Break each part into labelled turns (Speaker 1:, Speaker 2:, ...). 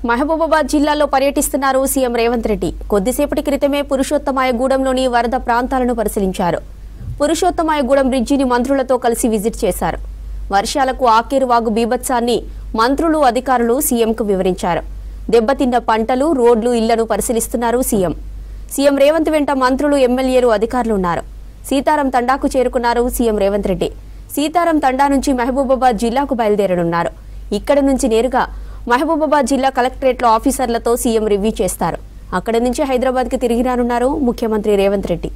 Speaker 1: మహబూబాబాద్ జిల్లాలో పర్యటిస్తున్నారు సీఎం రేవంత్ రెడ్డి. కొద్దిసేపటి క్రితమే పురుషోత్తమాయగూడెంలోని వరద ప్రాంతాలను పరిశీలించారు. పురుషోత్తమాయగూడెం బ్రిడ్జిని మంత్రులతో కలిసి విజిట్ చేశారు. వర్షాలకు ఆకేరువాగు బీభత్సాన్ని మంత్రులు, అధికారులు సీఎంకు వివరించారు. దెబ్బతిన్న పంటలు, రోడ్లు, ఇళ్లను పరిశీలిస్తున్నారు సీఎం. సీఎం రేవంత్ వెంట మంత్రులు, ఎమ్మెల్యేలు, అధికారులు ఉన్నారు. సీతారాం తండాకు చేరుకున్నారు సీఎం రేవంత్ రెడ్డి. సీతారాం తండా నుంచి మహబూబాబాద్ జిల్లాకు బయలుదేరనున్నారు. ఇక్కడ నుంచి నేరుగా మహబూబాబాద్ జిల్లా కలెక్టరేట్లో ఆఫీసర్లతో సీఎం రివ్యూ చేస్తారు. అక్కడి నుంచి హైదరాబాద్కి తిరిగి రానున్నారు ముఖ్యమంత్రి రేవంత్ రెడ్డి.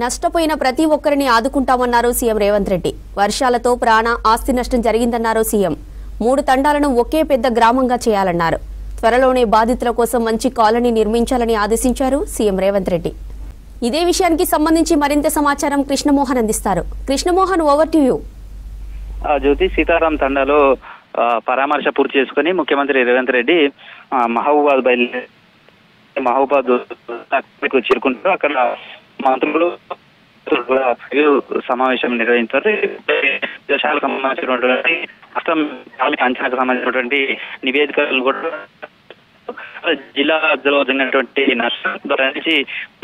Speaker 1: నష్టపోయిన ప్రతి ఒక్కరిని ఆదుకుంటామన్నారు సీఎం రేవంత్ రెడ్డి. వర్షాలతో ప్రాణ, ఆస్తి నష్టం జరిగిందన్నారు సీఎం. 3 తండాలను ఒకే పెద్ద గ్రామంగా చేయాలన్నారు. త్వరలోనే బాధితుల కోసం మంచి కాలనీ నిర్మించాలని ఆదేశించారు సీఎం రేవంత్ రెడ్డి. ఇదే విషయానికి సంబంధించి మరింత సమాచారం కృష్ణమోహన్ అందిస్తారు. Krishnamohan, over to you.
Speaker 2: Jyothi, Sitaram తండాలో పరామర్శ పూర్తి చేసుకుని ముఖ్యమంత్రి రేవంత్ రెడ్డి మహబూబాబాద్ చేరుకుంటారు. అక్కడ మంత్రులు సమావేశం నిర్వహించారు. దేశాలకు సంబంధించినటువంటి రాష్ట్రం అంచనాకు సంబంధించినటువంటి నివేదికలు కూడా జిల్లాలో జరిగినటువంటి నష్టం నుంచి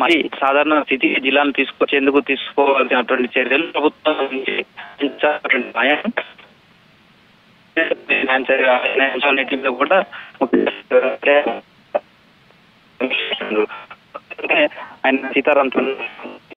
Speaker 2: మరి సాధారణ స్థితి జిల్లాను తీసుకొచ్చేందుకు తీసుకోవాల్సినటువంటి చర్యలు ప్రభుత్వం కూడా ఆయన సీతారాం